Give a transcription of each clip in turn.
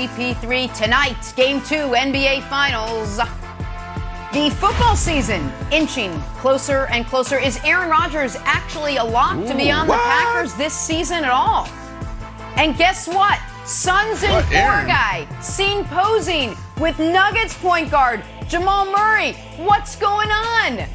CP3 tonight. Game 2, NBA Finals. The football season inching closer and closer. Is Aaron Rodgers actually a lock to be on the Packers this season at all? And guess what? Suns and four guy seen posing with Nuggets point guard Jamal Murray. What's going on?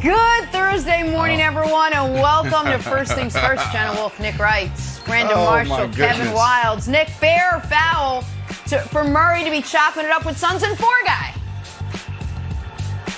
Good Thursday morning, everyone, and welcome to First Things First. Jenna Wolf, Nick Wright, Brandon Marshall, Kevin Wildes. Nick, fair or foul for Murray to be chopping it up with Suns and four guy?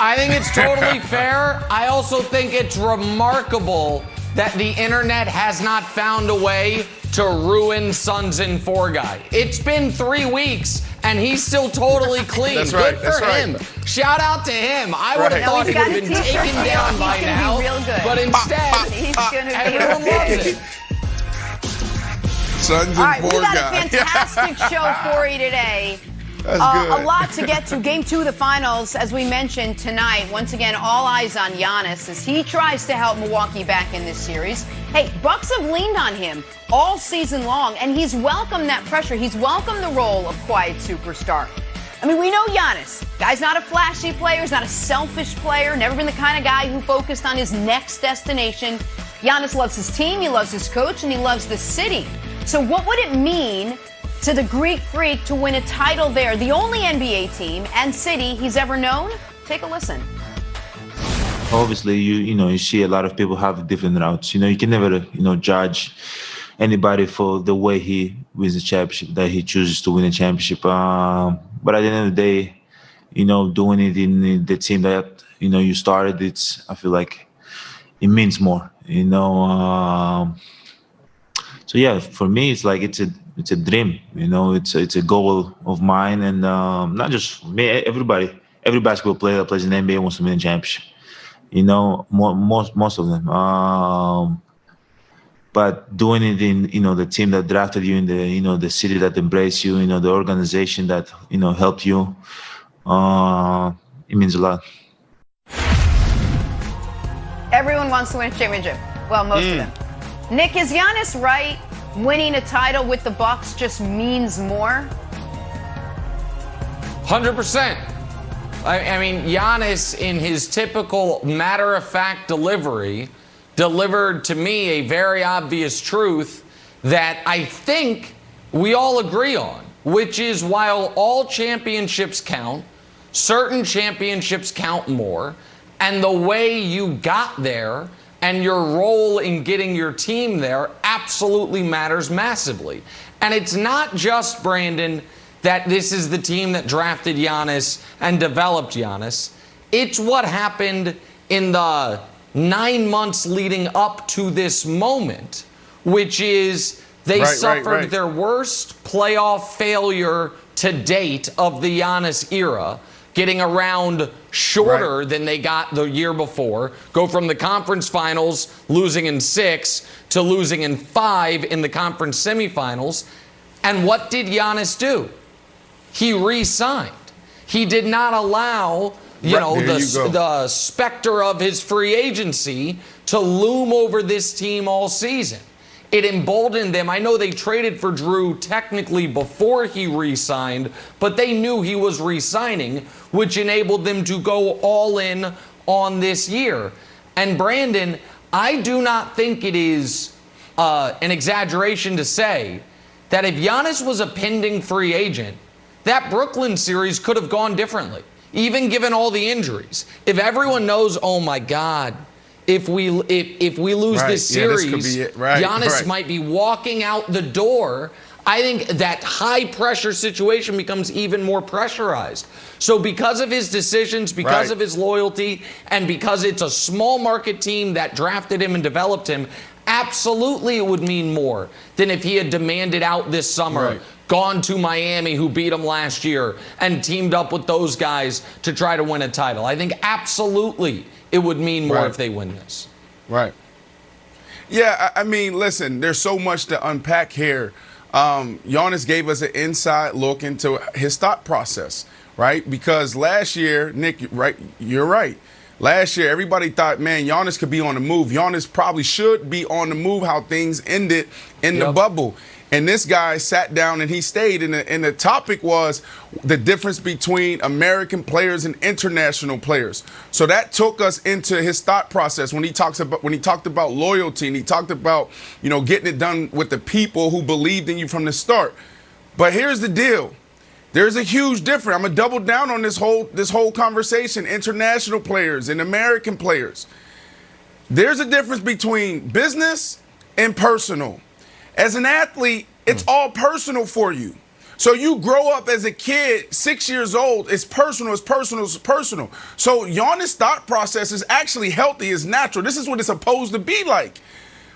I think it's totally fair. I also think it's remarkable that the internet has not found a way to ruin Suns and four guy. It's been 3 weeks and he's still totally clean. That's right. Good for him. Shout out to him. I would have thought he would have been taken down by now. But instead, everyone loves it. Suns All and right, four we got guy. a fantastic show for you today. That's good. A lot to get to. Game 2 of the finals, as we mentioned tonight. Once again, all eyes on Giannis as he tries to help Milwaukee back in this series. Hey, Bucks have leaned on him all season long, and he's welcomed that pressure. He's welcomed the role of quiet superstar. I mean, we know Giannis. Guy's not a flashy player. He's not a selfish player. Never been the kind of guy who focused on his next destination. Giannis loves his team, he loves his coach, and he loves the city. So what would it mean to the Greek Freak to win a title there, the only NBA team and city he's ever known? Take a listen. Obviously, you see a lot of people have different routes. You can never, judge anybody for the way he wins the championship, that he chooses to win a championship. But at the end of the day, doing it in the team that, you started, I feel like it means more, So yeah, for me, it's like it's a dream, it's a goal of mine, and not just me. Every basketball player that plays in the NBA wants to win a championship. Most of them. But doing it in the team that drafted you, in the the city that embraced you, the organization that helped you, it means a lot. Everyone wants to win a championship. Well, most of them. Nick, is Giannis right? Winning a title with the Bucks just means more? 100%. I mean, Giannis, in his typical matter-of-fact delivery, delivered to me a very obvious truth that I think we all agree on, which is while all championships count, certain championships count more, and the way you got there and your role in getting your team there absolutely matters massively. And it's not just, Brandon, that this is the team that drafted Giannis and developed Giannis. It's what happened in the 9 months leading up to this moment, which is they suffered their worst playoff failure to date of the Giannis era, getting around shorter than they got the year before, go from the conference finals losing in 6 to losing in 5 in the conference semifinals. And what did Giannis do? He re-signed. He did not allow, the specter of his free agency to loom over this team all season. It emboldened them. I know they traded for Drew technically before he re-signed, but they knew he was re-signing, which enabled them to go all in on this year. And Brandon, I do not think it is an exaggeration to say that if Giannis was a pending free agent, that Brooklyn series could have gone differently, even given all the injuries. If everyone knows, oh my God, if we lose this series, Giannis might be walking out the door. I think that high pressure situation becomes even more pressurized. So because of his decisions, because of his loyalty, and because it's a small market team that drafted him and developed him, absolutely it would mean more than if he had demanded out this summer, gone to Miami, who beat him last year, and teamed up with those guys to try to win a title. I think absolutely it would mean more if they win this. Yeah, I mean, listen, there's so much to unpack here. Giannis gave us an inside look into his thought process, right? Because last year, Nick, you're right. Last year, everybody thought, man, Giannis could be on the move. Giannis probably should be on the move, how things ended in the bubble. And this guy sat down and he stayed, and the topic was the difference between American players and international players. So that took us into his thought process when he talked about loyalty, and he talked about, getting it done with the people who believed in you from the start. But here's the deal. There's a huge difference. I'm gonna double down on this whole conversation, international players and American players. There's a difference between business and personal. As an athlete, it's all personal for you. So you grow up as a kid, 6 years old, it's personal, it's personal, it's personal. So Giannis' thought process is actually healthy, it's natural. This is what it's supposed to be like.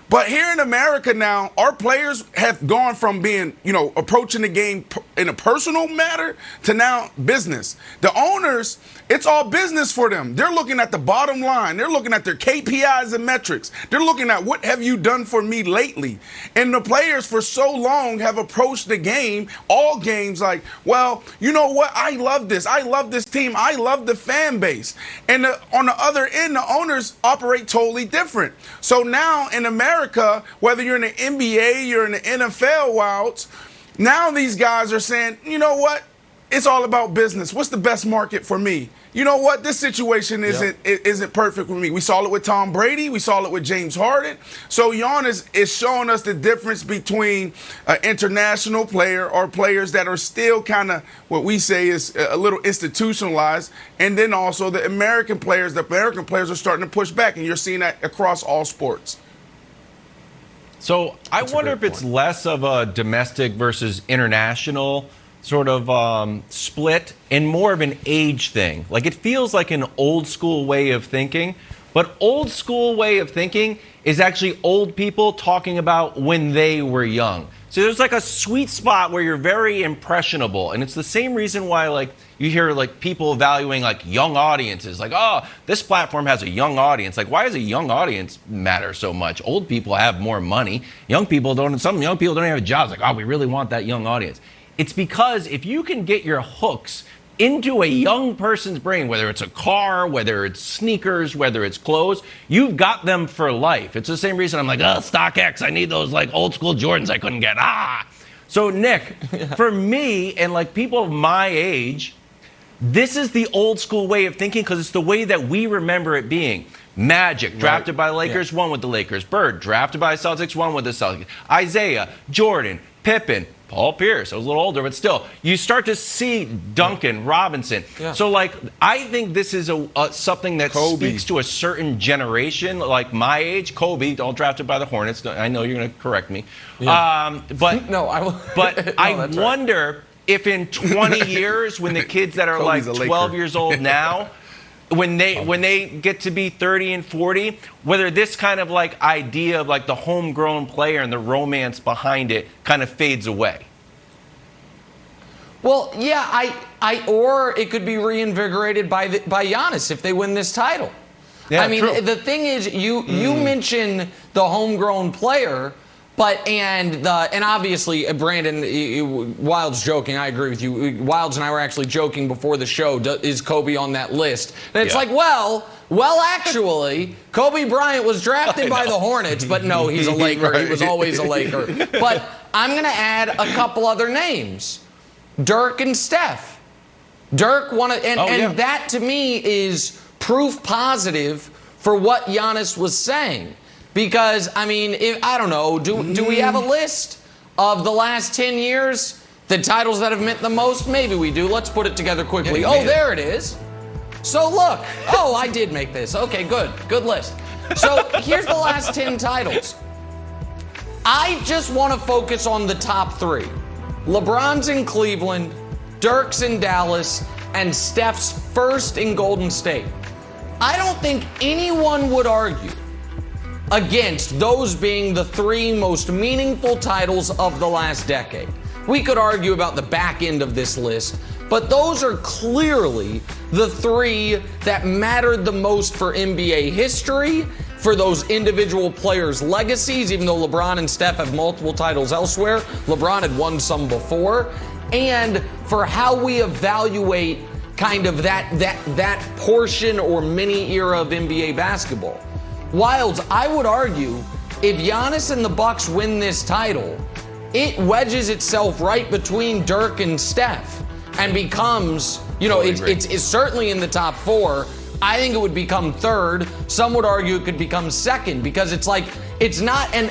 But here in America now, our players have gone from being, approaching the game in a personal matter to now business. The owners, it's all business for them. They're looking at the bottom line. They're looking at their KPIs and metrics. They're looking at what have you done for me lately? And the players for so long have approached the game, all games, like, well, you know what? I love this. I love this team. I love the fan base. And on the other end, the owners operate totally different. So now in America, whether you're in the NBA, you're in the NFL, Wilds, now these guys are saying, you know what? It's all about business. What's the best market for me? You know what? This situation isn't perfect for me. We saw it with Tom Brady. We saw it with James Harden. So Giannis is showing us the difference between an international player or players that are still kind of what we say is a little institutionalized, and then also the American players. The American players are starting to push back, and you're seeing that across all sports. So I wonder if it's less of a domestic versus international sort of split and more of an age thing. Like, it feels like an old school way of thinking, but old school way of thinking is actually old people talking about when they were young. So there's like a sweet spot where you're very impressionable, and it's the same reason why, like, you hear like people valuing like young audiences, like, oh, this platform has a young audience. Like, why does a young audience matter so much? Old people have more money. Some young people don't even have jobs. Like, oh, we really want that young audience. It's because if you can get your hooks into a young person's brain, whether it's a car, whether it's sneakers, whether it's clothes, you've got them for life. It's the same reason I'm like, oh, StockX, I need those like old school Jordans I couldn't get. So Nick, for me and like people of my age, this is the old school way of thinking because it's the way that we remember it being. Magic, drafted by Lakers, won with the Lakers. Bird, drafted by Celtics, won with the Celtics. Isaiah, Jordan, Pippen, Paul Pierce, I was a little older, but still, you start to see Duncan, Robinson. Yeah. So, like, I think this is something that speaks to a certain generation, like my age. Kobe, all drafted by the Hornets. I know you're going to correct me. Yeah. But no, I will. But I wonder if in 20 years, when the kids that are like 12 years old now, when they get to be 30 and 40, whether this kind of like idea of like the homegrown player and the romance behind it kind of fades away. Well, yeah, or it could be reinvigorated by Giannis if they win this title. Yeah, I mean, true. The thing is, you mention the homegrown player. But and obviously, Brandon, Wild's joking. I agree with you. Wilds and I were actually joking before the show. Is Kobe on that list? And it's like, well, actually, Kobe Bryant was drafted by the Hornets, but no, he's a Laker. Right. He was always a Laker. But I'm going to add a couple other names: Dirk and Steph. Dirk and that to me is proof positive for what Giannis was saying. Because, I mean, I don't know, do we have a list of the last 10 years, the titles that have meant the most? Maybe we do. Let's put it together quickly. Yeah, there it is. So, look. Oh, I did make this. Okay, good. Good list. So, here's the last 10 titles. I just want to focus on the top three. LeBron's in Cleveland, Dirk's in Dallas, and Steph's first in Golden State. I don't think anyone would argue against those being the three most meaningful titles of the last decade. We could argue about the back end of this list, but those are clearly the three that mattered the most for NBA history, for those individual players' legacies, even though LeBron and Steph have multiple titles elsewhere. LeBron had won some before, and for how we evaluate kind of that portion or mini era of NBA basketball. Wilds, I would argue, if Giannis and the Bucks win this title, it wedges itself right between Dirk and Steph and becomes, it's certainly in the top 4. I think it would become 3rd. Some would argue it could become 2nd because it's like, it's not an